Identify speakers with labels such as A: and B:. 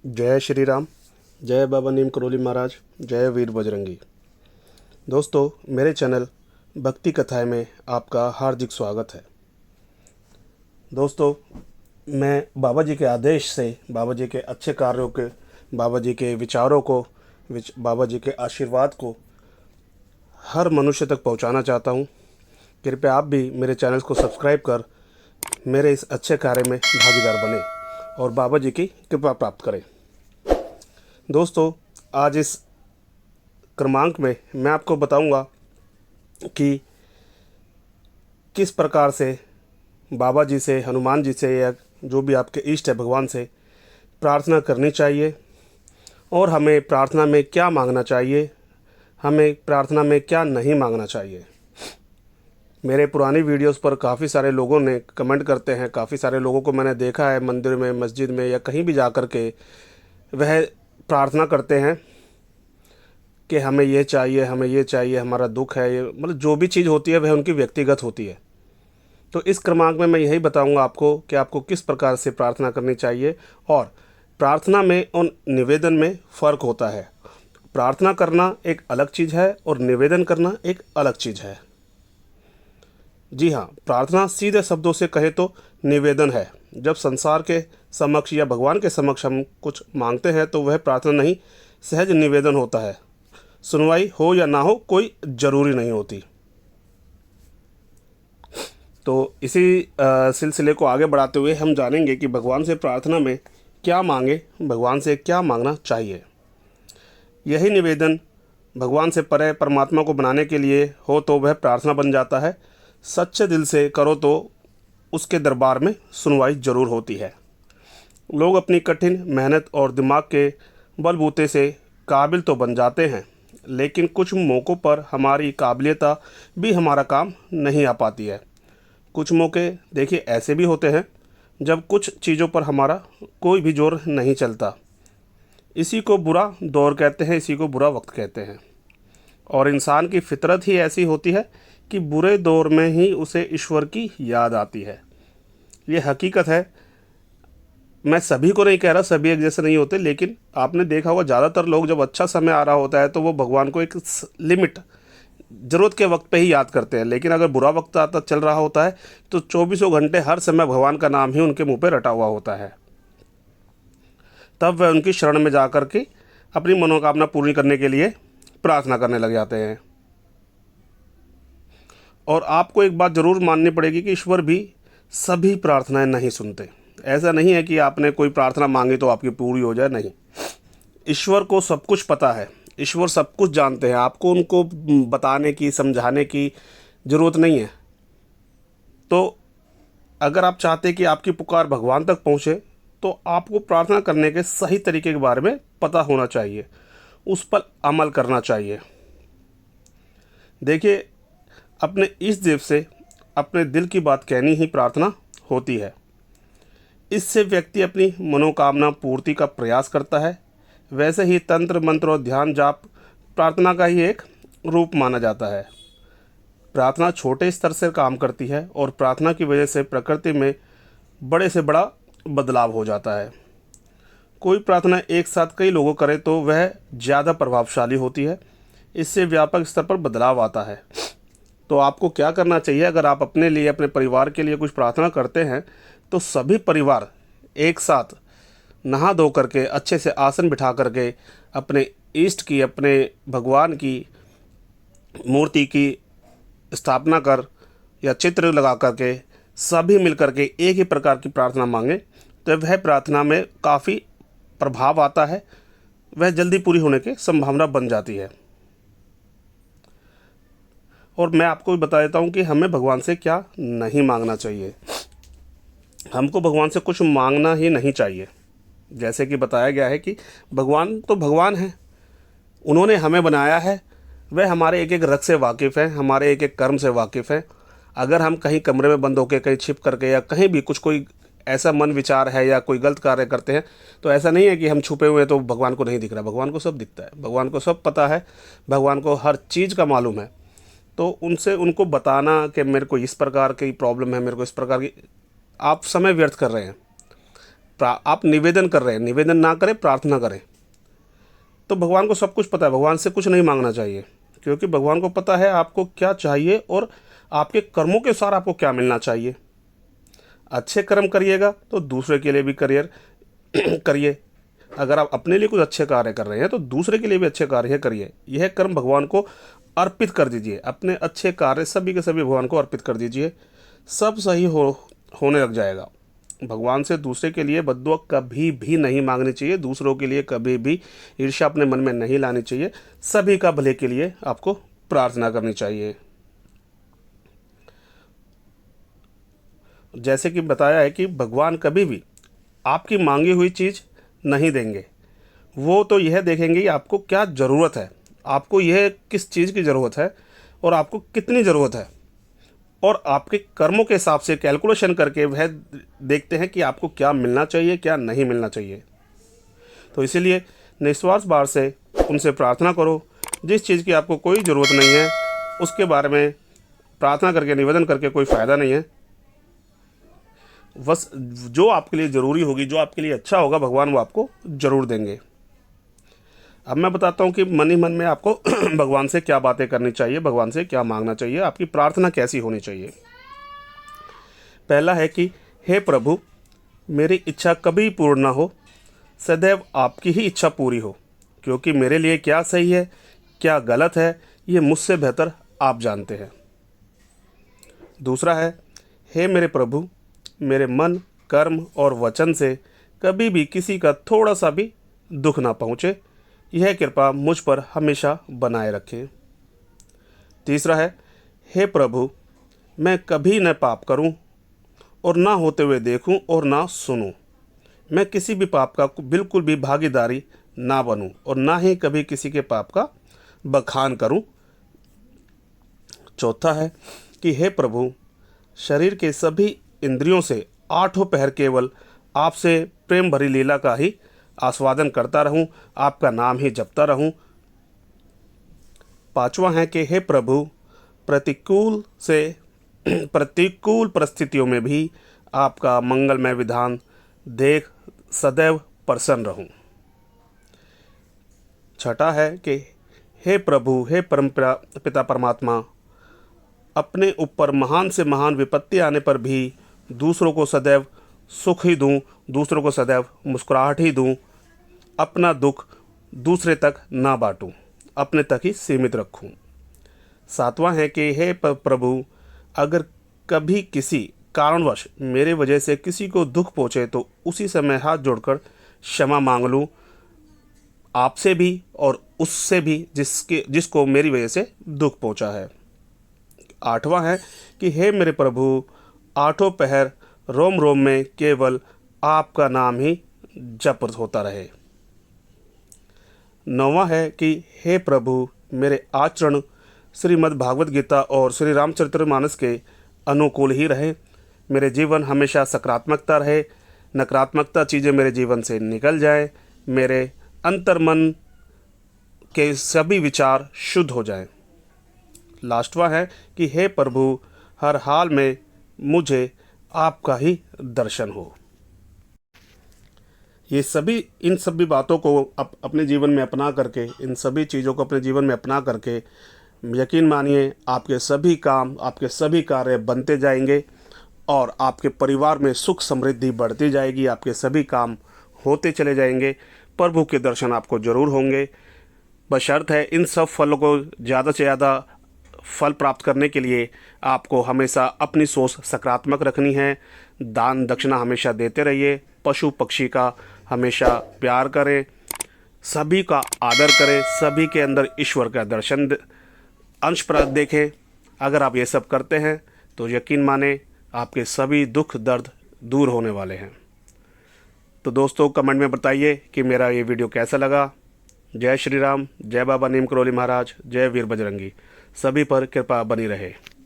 A: जय श्री राम। जय बाबा नीम करोली महाराज। जय वीर बजरंगी। दोस्तों, मेरे चैनल भक्ति कथाएं में आपका हार्दिक स्वागत है। दोस्तों, मैं बाबा जी के आदेश से, बाबा जी के अच्छे कार्यों के, बाबा जी के विचारों को, बाबा जी के आशीर्वाद को हर मनुष्य तक पहुंचाना चाहता हूं। कृपया आप भी मेरे चैनल को सब्सक्राइब कर मेरे इस अच्छे कार्य में भागीदार बने और बाबा जी की कृपा प्राप्त करें। दोस्तों, आज इस क्रमांक में मैं आपको बताऊंगा कि किस प्रकार से बाबा जी से, हनुमान जी से या जो भी आपके इष्ट है भगवान से प्रार्थना करनी चाहिए और हमें प्रार्थना में क्या मांगना चाहिए, हमें प्रार्थना में क्या नहीं मांगना चाहिए। मेरे पुरानी वीडियोस पर काफ़ी सारे लोगों ने कमेंट करते हैं, काफ़ी सारे लोगों को मैंने देखा है मंदिर में, मस्जिद में या कहीं भी जा कर के वह प्रार्थना करते हैं कि हमें ये चाहिए, हमें ये चाहिए, हमारा दुख है, ये मतलब जो भी चीज़ होती है वह उनकी व्यक्तिगत होती है। तो इस क्रमांक में मैं यही बताऊंगा आपको कि आपको किस प्रकार से प्रार्थना करनी चाहिए और प्रार्थना में और निवेदन में फ़र्क होता है। प्रार्थना करना एक अलग चीज़ है और निवेदन करना एक अलग चीज़ है। जी हाँ, प्रार्थना सीधे शब्दों से कहे तो निवेदन है। जब संसार के समक्ष या भगवान के समक्ष हम कुछ मांगते हैं तो वह प्रार्थना नहीं, सहज निवेदन होता है। सुनवाई हो या ना हो कोई ज़रूरी नहीं होती। तो इसी सिलसिले को आगे बढ़ाते हुए हम जानेंगे कि भगवान से प्रार्थना में क्या मांगे, भगवान से क्या मांगना चाहिए। यही निवेदन भगवान से परे परमात्मा को बनाने के लिए हो तो वह प्रार्थना बन जाता है। सच्चे दिल से करो तो उसके दरबार में सुनवाई जरूर होती है। लोग अपनी कठिन मेहनत और दिमाग के बलबूते से काबिल तो बन जाते हैं, लेकिन कुछ मौक़ों पर हमारी काबिलियता भी हमारा काम नहीं आ पाती है। कुछ मौके देखिए ऐसे भी होते हैं जब कुछ चीज़ों पर हमारा कोई भी जोर नहीं चलता। इसी को बुरा दौर कहते हैं, इसी को बुरा वक्त कहते हैं। और इंसान की फितरत ही ऐसी होती है कि बुरे दौर में ही उसे ईश्वर की याद आती है। ये हकीकत है। मैं सभी को नहीं कह रहा, सभी एक जैसे नहीं होते, लेकिन आपने देखा होगा ज़्यादातर लोग जब अच्छा समय आ रहा होता है तो वो भगवान को एक लिमिट, ज़रूरत के वक्त पे ही याद करते हैं। लेकिन अगर बुरा वक्त आता चल रहा होता है तो चौबीसों घंटे हर समय भगवान का नाम ही उनके मुंह पे रटा हुआ होता है। तब वह उनकी शरण में जा कर के अपनी मनोकामना पूरी करने के लिए प्रार्थना करने लग जाते हैं। और आपको एक बात ज़रूर माननी पड़ेगी कि ईश्वर भी सभी प्रार्थनाएं नहीं सुनते। ऐसा नहीं है कि आपने कोई प्रार्थना मांगी तो आपकी पूरी हो जाए, नहीं। ईश्वर को सब कुछ पता है, ईश्वर सब कुछ जानते हैं। आपको उनको बताने की, समझाने की ज़रूरत नहीं है। तो अगर आप चाहते कि आपकी पुकार भगवान तक पहुँचे तो आपको प्रार्थना करने के सही तरीके के बारे में पता होना चाहिए, उस पर अमल करना चाहिए। देखिए, अपने इस देव से अपने दिल की बात कहनी ही प्रार्थना होती है। इससे व्यक्ति अपनी मनोकामना पूर्ति का प्रयास करता है। वैसे ही तंत्र मंत्र और ध्यान जाप प्रार्थना का ही एक रूप माना जाता है। प्रार्थना छोटे स्तर से काम करती है और प्रार्थना की वजह से प्रकृति में बड़े से बड़ा बदलाव हो जाता है। कोई प्रार्थना एक साथ कई लोगों करे तो वह ज़्यादा प्रभावशाली होती है। इससे व्यापक स्तर पर बदलाव आता है। तो आपको क्या करना चाहिए, अगर आप अपने लिए, अपने परिवार के लिए कुछ प्रार्थना करते हैं तो सभी परिवार एक साथ नहा धो करके, अच्छे से आसन बिठा करके अपने इष्ट की, अपने भगवान की मूर्ति की स्थापना कर या चित्र लगा करके सभी मिल करके एक ही प्रकार की प्रार्थना मांगें तो वह प्रार्थना में काफ़ी प्रभाव आता है, वह जल्दी पूरी होने की संभावना बन जाती है। और मैं आपको भी बता देता हूँ कि हमें भगवान से क्या नहीं मांगना चाहिए। हमको भगवान से कुछ मांगना ही नहीं चाहिए। जैसे कि बताया गया है कि भगवान तो भगवान हैं, उन्होंने हमें बनाया है, वह हमारे एक एक रग से वाकिफ़ हैं, हमारे एक एक कर्म से वाकिफ़ हैं। अगर हम कहीं कमरे में बंद होकर, कहीं छिप करके या कहीं भी कुछ कोई ऐसा मन विचार है या कोई गलत कार्य करते हैं तो ऐसा नहीं है कि हम छुपे हुए हैं तो भगवान को नहीं दिख रहा। भगवान को सब दिखता है, भगवान को सब पता है, भगवान को हर चीज़ का मालूम है। तो उनको बताना कि मेरे को इस प्रकार की प्रॉब्लम है, मेरे को इस प्रकार की, आप समय व्यर्थ कर रहे हैं। आप निवेदन कर रहे हैं, निवेदन ना करें, प्रार्थना करें। तो भगवान को सब कुछ पता है, भगवान से कुछ नहीं मांगना चाहिए, क्योंकि भगवान को पता है आपको क्या चाहिए और आपके कर्मों के अनुसार आपको क्या मिलना चाहिए। अच्छे कर्म करिएगा तो दूसरे के लिए भी करियर करिए। अगर आप अपने लिए कुछ अच्छे कार्य कर रहे हैं तो दूसरे के लिए भी अच्छे कार्य करिए। यह कर्म भगवान को अर्पित कर दीजिए, अपने अच्छे कार्य सभी के सभी भगवान को अर्पित कर दीजिए, सब सही होने लग जाएगा। भगवान से दूसरे के लिए बद्दुआ कभी भी नहीं मांगनी चाहिए, दूसरों के लिए कभी भी ईर्ष्या अपने मन में नहीं लानी चाहिए। सभी का भले के लिए आपको प्रार्थना करनी चाहिए। जैसे कि बताया है कि भगवान कभी भी आपकी मांगी हुई चीज़ नहीं देंगे, वो तो यह देखेंगे कि आपको क्या ज़रूरत है, आपको यह किस चीज़ की ज़रूरत है और आपको कितनी ज़रूरत है, और आपके कर्मों के हिसाब से कैलकुलेशन करके वह देखते हैं कि आपको क्या मिलना चाहिए, क्या नहीं मिलना चाहिए। तो इसीलिए निस्वार्थ भाव से उनसे प्रार्थना करो। जिस चीज़ की आपको कोई ज़रूरत नहीं है उसके बारे में प्रार्थना करके, निवेदन करके कोई फ़ायदा नहीं है। बस जो आपके लिए ज़रूरी होगी, जो आपके लिए अच्छा होगा, भगवान वो आपको ज़रूर देंगे। अब मैं बताता हूँ कि मन ही मन में आपको भगवान से क्या बातें करनी चाहिए, भगवान से क्या मांगना चाहिए, आपकी प्रार्थना कैसी होनी चाहिए। पहला है कि हे प्रभु, मेरी इच्छा कभी पूर्ण ना हो, सदैव आपकी ही इच्छा पूरी हो, क्योंकि मेरे लिए क्या सही है, क्या गलत है, ये मुझसे बेहतर आप जानते हैं। दूसरा है, हे मेरे प्रभु, मेरे मन, कर्म और वचन से कभी भी किसी का थोड़ा सा भी दुख ना पहुँचे, यह कृपा मुझ पर हमेशा बनाए रखें। तीसरा है, हे प्रभु, मैं कभी न पाप करूं और ना होते हुए देखूं और ना सुनूं। मैं किसी भी पाप का बिल्कुल भी भागीदारी ना बनूं और ना ही कभी किसी के पाप का बखान करूं। चौथा है कि हे प्रभु, शरीर के सभी इंद्रियों से आठों पहर केवल आपसे प्रेम भरी लीला का ही आस्वादन करता रहूं, आपका नाम ही जपता रहूं। पांचवा है कि हे प्रभु, प्रतिकूल परिस्थितियों में भी आपका मंगलमय विधान देख सदैव प्रसन्न रहूं। छठा है कि हे प्रभु, हे परम पिता परमात्मा, अपने ऊपर महान से महान विपत्ति आने पर भी दूसरों को सदैव सुख ही दूं, दूसरों को सदैव मुस्कुराहट ही दूं, अपना दुख दूसरे तक ना बांटूं, अपने तक ही सीमित रखूं। सातवां है कि हे प्रभु, अगर कभी किसी कारणवश मेरे वजह से किसी को दुख पहुँचे तो उसी समय हाथ जोड़कर क्षमा मांग लूँ, आपसे भी और उससे भी जिसको मेरी वजह से दुख पहुँचा है। आठवां है कि हे मेरे प्रभु, आठों पहर रोम रोम में केवल आपका नाम ही जप होता रहे। नौवां है कि हे प्रभु, मेरे आचरण श्रीमद् भागवत गीता और श्री रामचरितमानस के अनुकूल ही रहे। मेरे जीवन हमेशा सकारात्मकता रहे, नकारात्मकता चीज़ें मेरे जीवन से निकल जाए, मेरे अंतर्मन के सभी विचार शुद्ध हो जाएं। लास्टवा है कि हे प्रभु, हर हाल में मुझे आपका ही दर्शन हो। इन सभी बातों को अपने जीवन में अपना करके, इन सभी चीज़ों को अपने जीवन में अपना करके यकीन मानिए आपके सभी काम, आपके सभी कार्य बनते जाएंगे और आपके परिवार में सुख समृद्धि बढ़ती जाएगी, आपके सभी काम होते चले जाएंगे। प्रभु के दर्शन आपको ज़रूर होंगे। बशर्त है इन सब फलों को ज़्यादा से ज़्यादा फल प्राप्त करने के लिए आपको हमेशा अपनी सोच सकारात्मक रखनी है। दान दक्षिणा हमेशा देते रहिए, पशु पक्षी का हमेशा प्यार करें, सभी का आदर करें, सभी के अंदर ईश्वर का दर्शन अंश पर देखें। अगर आप ये सब करते हैं तो यकीन माने आपके सभी दुख दर्द दूर होने वाले हैं। तो दोस्तों कमेंट में बताइए कि मेरा ये वीडियो कैसा लगा। जय श्री राम, जय बाबा नीम करोली महाराज, जय वीर बजरंगी। सभी पर कृपा बनी रहे।